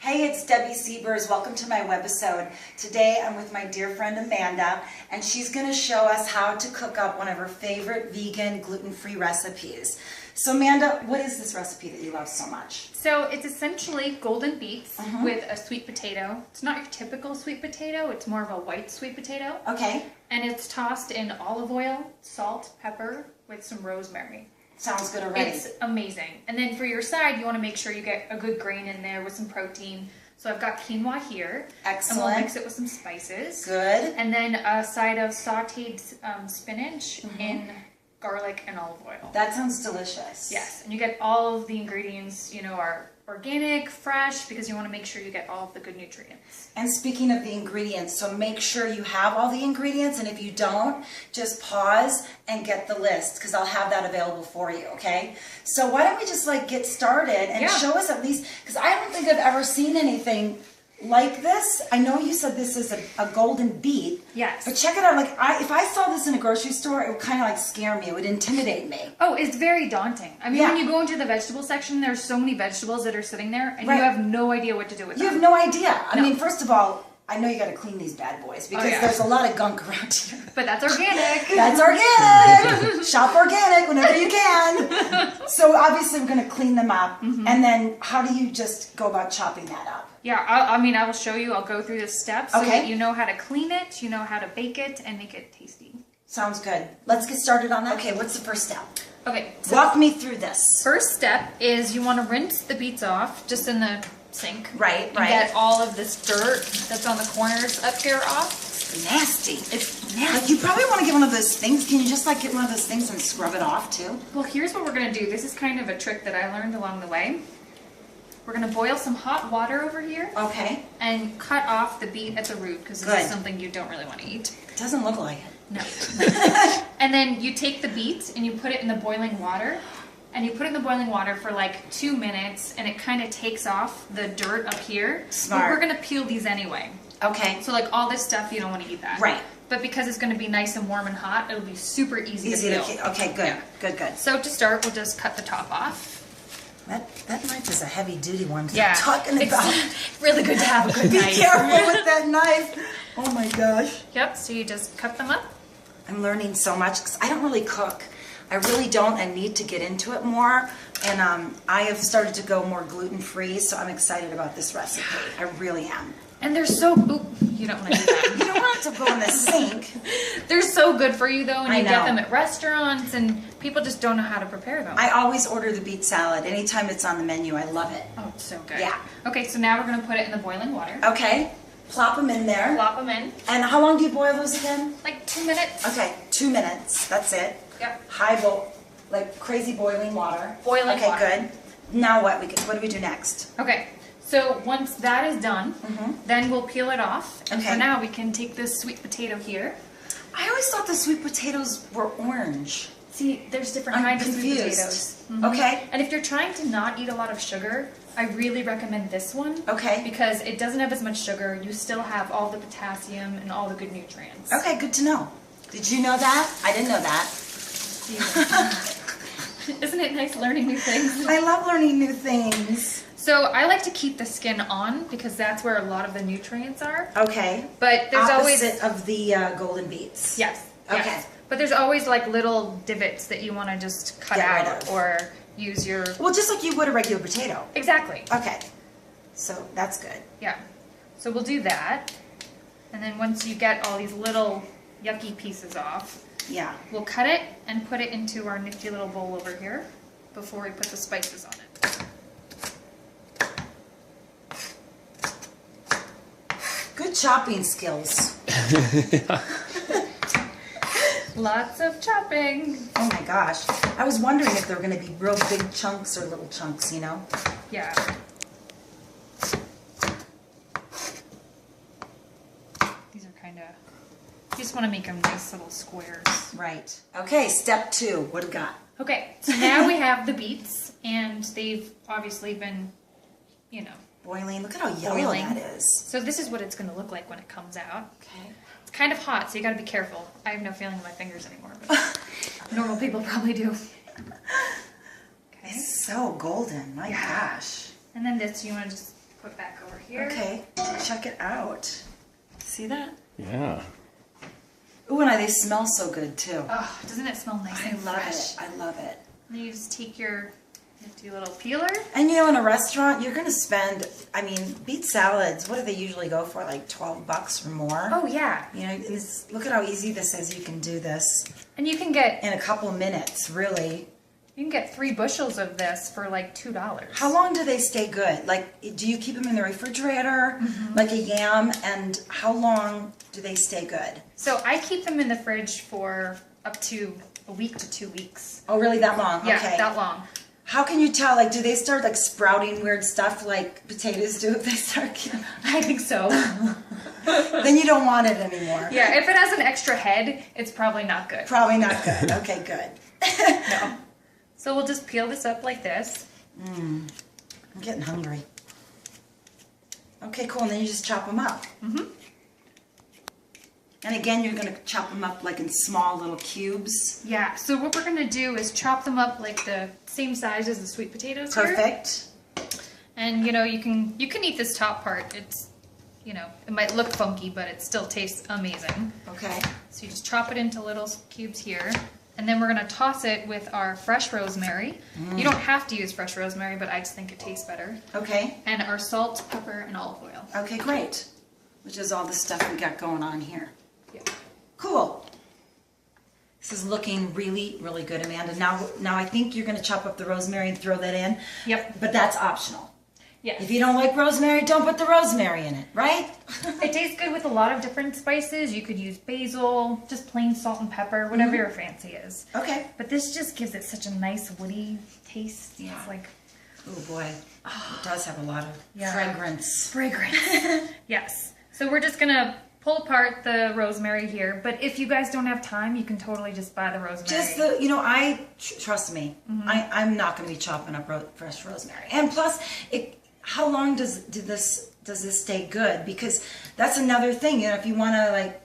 Hey, it's Debbie Siebers. Welcome to my webisode. Today I'm with my dear friend Amanda, and she's going to show us how to cook up one of her favorite vegan, gluten-free recipes. So Amanda, what is this recipe that you love so much? So it's essentially golden beets with a sweet potato. It's not your typical sweet potato, it's more of a white sweet potato. Okay. And it's tossed in olive oil, salt, pepper, with some rosemary. Sounds good already. It's amazing. And then for your side, you want to make sure you get a good grain in there with some protein. So I've got quinoa here. Excellent. And we'll mix it with some spices. Good. And then a side of sauteed spinach in garlic and olive oil. That sounds delicious. Yes, and you get all of the ingredients, are organic, fresh, because you want to make sure you get all of the good nutrients. And speaking of the ingredients, so make sure you have all the ingredients, and if you don't, just pause and get the list, because I'll have that available for you, okay? So why don't we just get started and show us at least, because I don't think I've ever seen anything like this. I know you said this is a golden beet. Yes. But check it out. If I saw this in a grocery store, it would kind of scare me. It would intimidate me. Oh, it's very daunting. I mean, when you go into the vegetable section, there's so many vegetables that are sitting there, and you have no idea what to do with them. You have no idea. I mean, first of all, I know you got to clean these bad boys because there's a lot of gunk around here. But that's organic. That's organic. Shop organic whenever you can. So obviously we're going to clean them up. And then how do you just go about chopping that up? Yeah, I will show you. I'll go through the steps so that you know how to clean it, you know how to bake it, and make it tasty. Sounds good. Let's get started on that. Okay, what's the first step? Okay. So walk me through this. First step is you want to rinse the beets off just in the sink. Right. Get all of this dirt that's on the corners up here off. It's nasty. It's nasty. You probably want to get one of those things. Can you just get one of those things and scrub it off too? Well, here's what we're going to do. This is kind of a trick that I learned along the way. We're going to boil some hot water over here. Okay. And cut off the beet at the root because this is something you don't really want to eat. It doesn't look like it. No. And then you take the beet and you put it in the boiling water. And you put it in the boiling water for 2 minutes, and it kind of takes off the dirt up here. Smart. But we're going to peel these anyway. Okay. So all this stuff, you don't want to eat that. Right. But because it's going to be nice and warm and hot, it'll be super easy to peel. Okay, good. Yeah. Good. So to start, we'll just cut the top off. That knife is a heavy duty one. Yeah. Talking about. It's really good to have a good knife. Be careful with that knife. Oh my gosh. Yep, so you just cut them up. I'm learning so much because I don't really cook. I really don't. I need to get into it more. And I have started to go more gluten-free, so I'm excited about this recipe. I really am. And they're so... Ooh, you don't want to do that. You don't want it to go in the sink. They're so good for you, though, and I you know. get them at restaurants, and people just don't know how to prepare them. I always order the beet salad. Anytime it's on the menu, I love it. Oh, it's so good. Yeah. Okay, so now we're going to put it in the boiling water. Okay. Plop them in there. Plop them in. And how long do you boil those again? 2 minutes. Okay, 2 minutes. That's it. Yep. High boil, crazy boiling water. Boiling water. Okay, good. Now what? What do we do next? Okay, so once that is done, then we'll peel it off. And for now, we can take this sweet potato here. I always thought the sweet potatoes were orange. See, there's different kinds of sweet potatoes. Okay. And if you're trying to not eat a lot of sugar, I really recommend this one. Okay. Because it doesn't have as much sugar. You still have all the potassium and all the good nutrients. Okay, good to know. Did you know that? I didn't know that. Isn't it nice learning new things? I love learning new things. So I like to keep the skin on because that's where a lot of the nutrients are. Okay. But there's Opposite of the golden beets. Yes. Okay. Yes. But there's always little divots that you want to just cut out or use your... Well, just like you would a regular potato. Exactly. Okay. So that's good. Yeah. So we'll do that. And then once you get all these little yucky pieces off, we'll cut it and put it into our nifty little bowl over here before we put the spices on it. Good chopping skills. Lots of chopping. Oh my gosh. I was wondering if they're going to be real big chunks or little chunks, Yeah. These are kind of... You just want to make them nice little squares. Right. Okay, step 2. What do we got? Okay, so now we have the beets, and they've obviously been, boiling. Look at how yellow that is. So this is what it's going to look like when it comes out. Okay. It's kind of hot, so you got to be careful. I have no feeling in my fingers anymore, but normal people probably do. Okay. It's so golden. My gosh. And then this, you want to just put back over here. Okay, check it out. See that? Yeah. Ooh, and they smell so good too. Oh, doesn't it smell nice and fresh? I love it. And then you just take your nifty little peeler. And you know, in a restaurant, you're going to spend, I mean, beet salads, what do they usually go for? Like $12 or more? Oh, yeah. You know, look at how easy this is. You can do this. And you can get... in a couple minutes, really. You can get 3 bushels of this for like $2. How long do they stay good? Like, do you keep them in the refrigerator, like a yam? And how long do they stay good? So I keep them in the fridge for up to a week to 2 weeks. Oh, really? That long? Yeah, Okay. that long. How can you tell? Like, do they start like sprouting weird stuff like potatoes do if they start? I think so. Then you don't want it anymore. Yeah, if it has an extra head, it's probably not good. Probably not good. Okay, good. No. So we'll just peel this up like this. I'm getting hungry. Okay, cool. And then you just chop them up. And again, you're going to chop them up like in small little cubes. Yeah, so what we're going to do is chop them up like the same size as the sweet potatoes here. Perfect. And you know, you can eat this top part. It's, you know, it might look funky, but it still tastes amazing. Okay. So you just chop it into little cubes here. And then we're going to toss it with our fresh rosemary. You don't have to use fresh rosemary, but I just think it tastes better. Okay. And our salt, pepper, and olive oil. Okay, great. Which is all the stuff we got going on here. Yeah. Cool. This is looking really, really good, Amanda. Now I think you're going to chop up the rosemary and throw that in. Yep. But that's optional. Yeah. If you don't like rosemary, don't put the rosemary in it, right? It tastes good with a lot of different spices. You could use basil, just plain salt and pepper, whatever your fancy is. Okay. But this just gives it such a nice woody taste. Yeah. It's like, Oh boy, it does have a lot of fragrance. Yes. So we're just gonna pull apart the rosemary here. But if you guys don't have time, you can totally just buy the rosemary. Just trust me, I'm not going to be chopping up fresh rosemary. And plus, how long does this stay good? Because that's another thing. You know, if you want to like,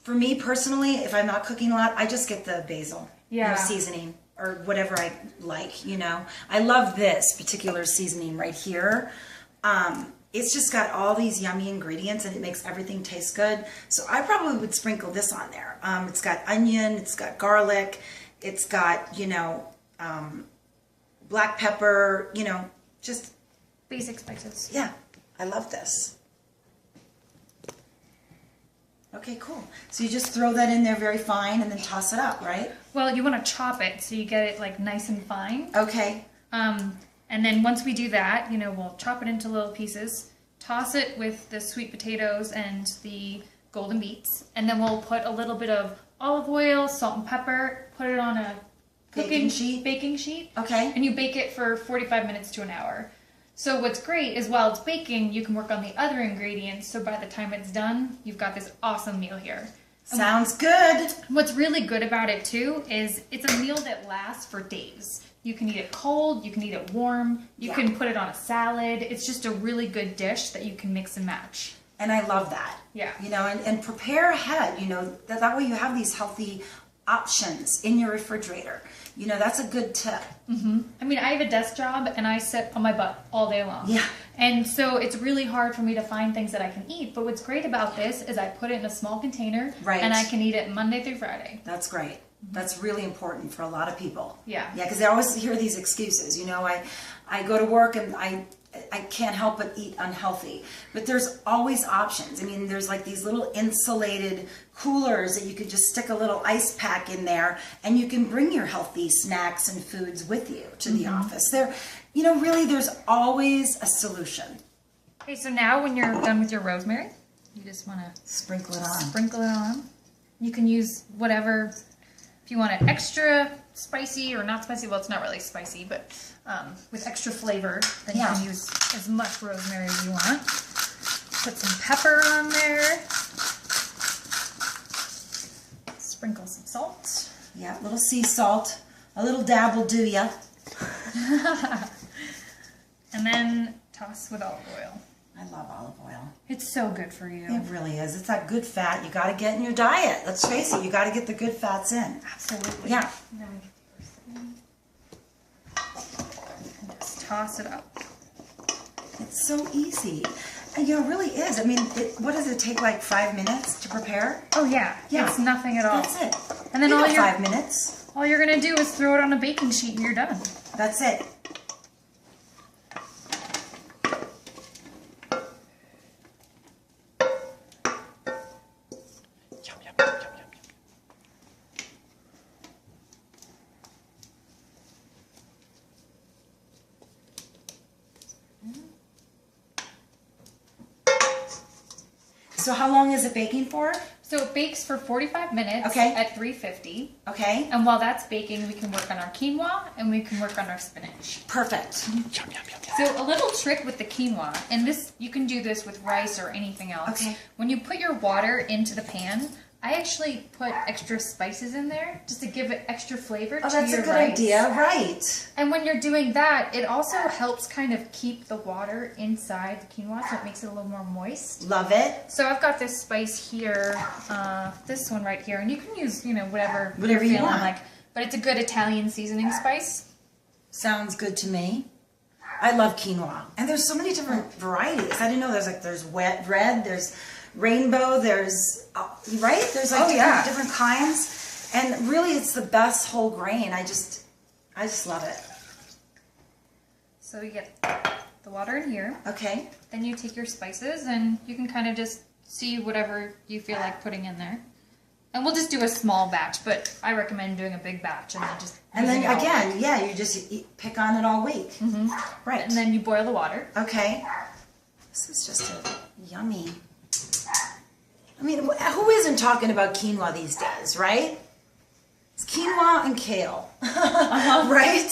for me personally, if I'm not cooking a lot, I just get the basil, seasoning or whatever I like. You know, I love this particular seasoning right here. It's just got all these yummy ingredients and it makes everything taste good. So I probably would sprinkle this on there. It's got onion, it's got garlic, it's got, you know, black pepper, you know, just basic spices. Yeah, I love this. Okay, cool. So you just throw that in there very fine and then toss it up, right? Well, you want to chop it so you get it like nice and fine. Okay. And then once we do that, you know, we'll chop it into little pieces, toss it with the sweet potatoes and the golden beets, and then we'll put a little bit of olive oil, salt and pepper, put it on a baking sheet. Okay. And you bake it for 45 minutes to an hour. So what's great is while it's baking, you can work on the other ingredients, so by the time it's done, you've got this awesome meal here. Sounds good. What's really good about it too is it's a meal that lasts for days. You can eat it cold, you can eat it warm, you can put it on a salad. It's just a really good dish that you can mix and match. And I love that. Yeah. You know, and prepare ahead, you know, that way you have these healthy options in your refrigerator. You know, that's a good tip. I mean, I have a desk job and I sit on my butt all day long. Yeah. And so it's really hard for me to find things that I can eat. But what's great about this is I put it in a small container and I can eat it Monday through Friday. That's great. That's really important for a lot of people. Yeah. Yeah, because they always hear these excuses. You know, I go to work and I can't help but eat unhealthy. But there's always options. I mean, there's like these little insulated coolers that you could just stick a little ice pack in there and you can bring your healthy snacks and foods with you to the office. You know, really there's always a solution. Okay, so now when you're done with your rosemary, you just want to sprinkle it on. Sprinkle it on. You can use whatever, if you want it extra spicy or not spicy, well, it's not really spicy, but with extra flavor, then you can use as much rosemary as you want. Put some pepper on there. Sprinkle some salt. Yeah, a little sea salt. A little dab will do ya. And then toss with olive oil. I love olive oil. It's so good for you. It really is. It's that good fat you got to get in your diet. Let's face it, you got to get the good fats in. Absolutely. Yeah. And then we get the first in. And just toss it up. It's so easy. And, you know, it really is. I mean, what does it take, like 5 minutes to prepare? Oh yeah. It's nothing at all. That's it. And then 5 minutes. All you're gonna do is throw it on a baking sheet and you're done. That's it. So how long is it baking for? So it bakes for 45 minutes at 350. Okay. And while that's baking, we can work on our quinoa and we can work on our spinach. Perfect. So a little trick with the quinoa, and this you can do this with rice or anything else. Okay. When you put your water into the pan, I actually put extra spices in there just to give it extra flavor to your rice. Oh, that's a good idea, right. And when you're doing that, it also helps kind of keep the water inside the quinoa, so it makes it a little more moist. Love it. So I've got this spice here, this one right here, and you can use, you know, whatever you you're feeling want. like. But it's a good Italian seasoning spice. Sounds good to me. I love quinoa. And there's so many different varieties. I didn't know there's wet red, there's rainbow, there's right? There's like different kinds. And really it's the best whole grain. I just love it. So you get the water in here. Okay. Then you take your spices and you can kind of just see whatever you feel like putting in there. And we'll just do a small batch, but I recommend doing a big batch and then just you just pick on it all week. Mm-hmm. Right. And then you boil the water. Okay. This is just yummy. I mean, who isn't talking about quinoa these days, right? It's quinoa and kale, right?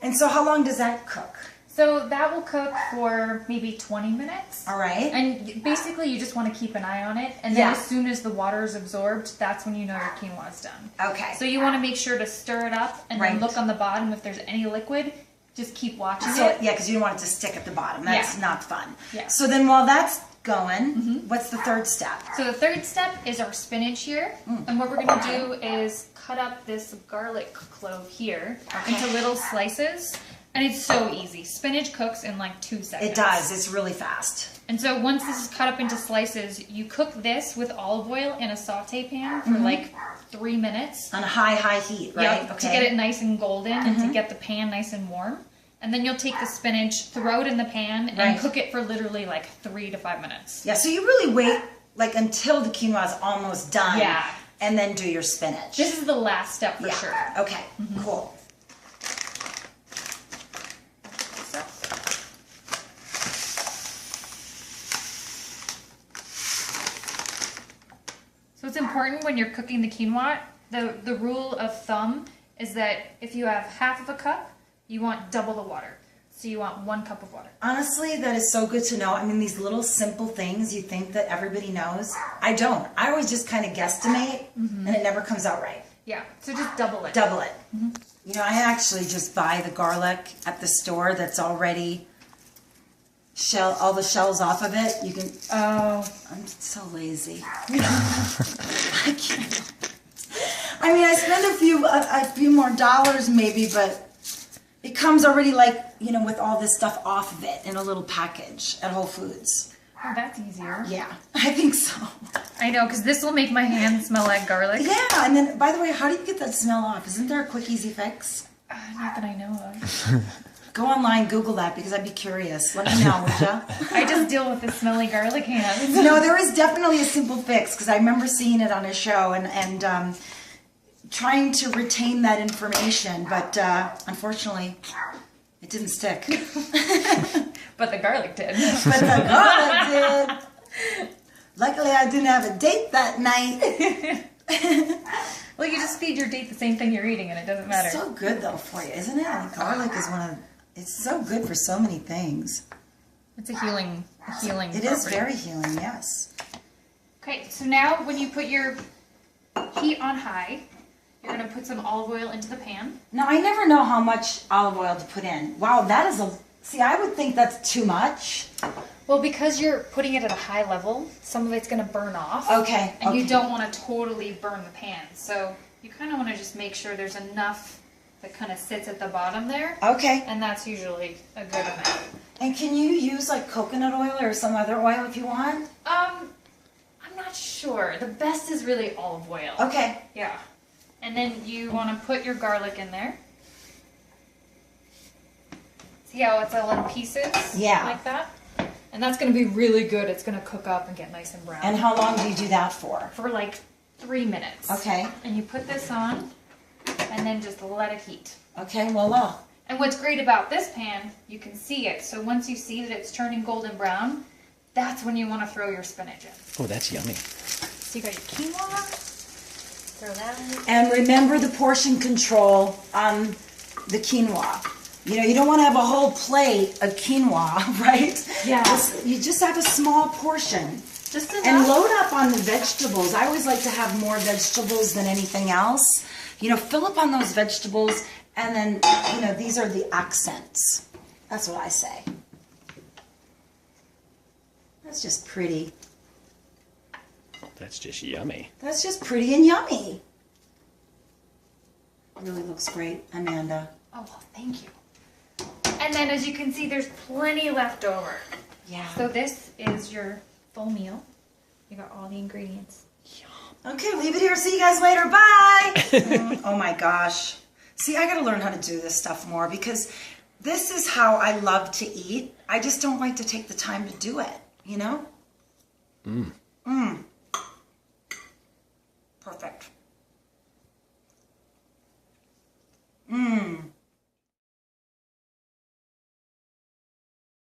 And so how long does that cook? So that will cook for maybe 20 minutes. All right. And basically you just want to keep an eye on it. And then as soon as the water is absorbed, that's when you know your quinoa is done. Okay. So you want to make sure to stir it up and then look on the bottom if there's any liquid. Just keep watching it. Yeah, because you don't want it to stick at the bottom. That's not fun. Yeah. So then while that's going, what's the third step? So the third step is our spinach here. And what we're going to do is cut up this garlic clove here into little slices. And it's so easy. Spinach cooks in like 2 seconds. It does. It's really fast. And so once this is cut up into slices, you cook this with olive oil in a saute pan for like 3 minutes. On a high heat, right? Yep, to get it nice and golden and to get the pan nice and warm. And then you'll take the spinach, throw it in the pan, and cook it for literally like 3 to 5 minutes. Yeah, so you really wait like until the quinoa is almost done. Yeah. And then do your spinach. This is the last step for sure. Okay, cool. So it's important when you're cooking the quinoa, the rule of thumb is that if you have half of a cup, you want double the water. So you want 1 cup of water. Honestly, that is so good to know. I mean, these little simple things you think that everybody knows. I don't. I always just kind of guesstimate, and it never comes out right. Yeah, so just double it. Double it. You know, I actually just buy the garlic at the store that's already all the shells off of it. You can. Oh, I'm so lazy. I can't. I mean, I spend a few more dollars maybe, but it comes already like, you know, with all this stuff off of it in a little package at Whole Foods. Oh, that's easier. Yeah, I think so. I know, because this will make my hands smell like garlic. Yeah, and then, by the way, how do you get that smell off? Isn't there a quick, easy fix? Not that I know of. Go online, Google that, because I'd be curious. Let me know, would ya? I just deal with the smelly garlic hands. No, there is definitely a simple fix, because I remember seeing it on a show and trying to retain that information, but unfortunately, it didn't stick. But the garlic did. But the garlic did. Luckily, I didn't have a date that night. Well, you just feed your date the same thing you're eating, and it doesn't matter. It's so good, though, for you, isn't it? Like, garlic is it's so good for so many things. It's a healing It is very healing, yes. Okay, so now when you put your heat on high, you're going to put some olive oil into the pan. Now, I never know how much olive oil to put in. Wow, that is see, I would think that's too much. Well, because you're putting it at a high level, some of it's going to burn off. Okay. And you don't want to totally burn the pan. So you kind of want to just make sure there's enough that kind of sits at the bottom there. Okay. And that's usually a good amount. And can you use like coconut oil or some other oil if you want? I'm not sure. The best is really olive oil. Okay. Yeah. And then you want to put your garlic in there. See how it's all in pieces? Yeah. Like that? And that's going to be really good. It's going to cook up and get nice and brown. And how long do you do that for? For like 3 minutes. Okay. And you put this on and then just let it heat. Okay, voila. And what's great about this pan, you can see it. So once you see that it's turning golden brown, that's when you want to throw your spinach in. Oh, that's yummy. So you got your quinoa. Throw that in. And remember the portion control on the quinoa. You know, you don't want to have a whole plate of quinoa, right? Yeah. You just have a small portion. Just enough. And load up on the vegetables. I always like to have more vegetables than anything else. You know, fill up on those vegetables, and then, you know, these are the accents. That's what I say. That's just pretty. That's just yummy. That's just pretty and yummy. Really looks great, Amanda. Oh, well, thank you. And then as you can see, there's plenty left over. Yeah. So this is your full meal. You got all the ingredients. Okay, leave it here. See you guys later. Bye. Oh my gosh. See, I got to learn how to do this stuff more because this is how I love to eat. I just don't like to take the time to do it, you know?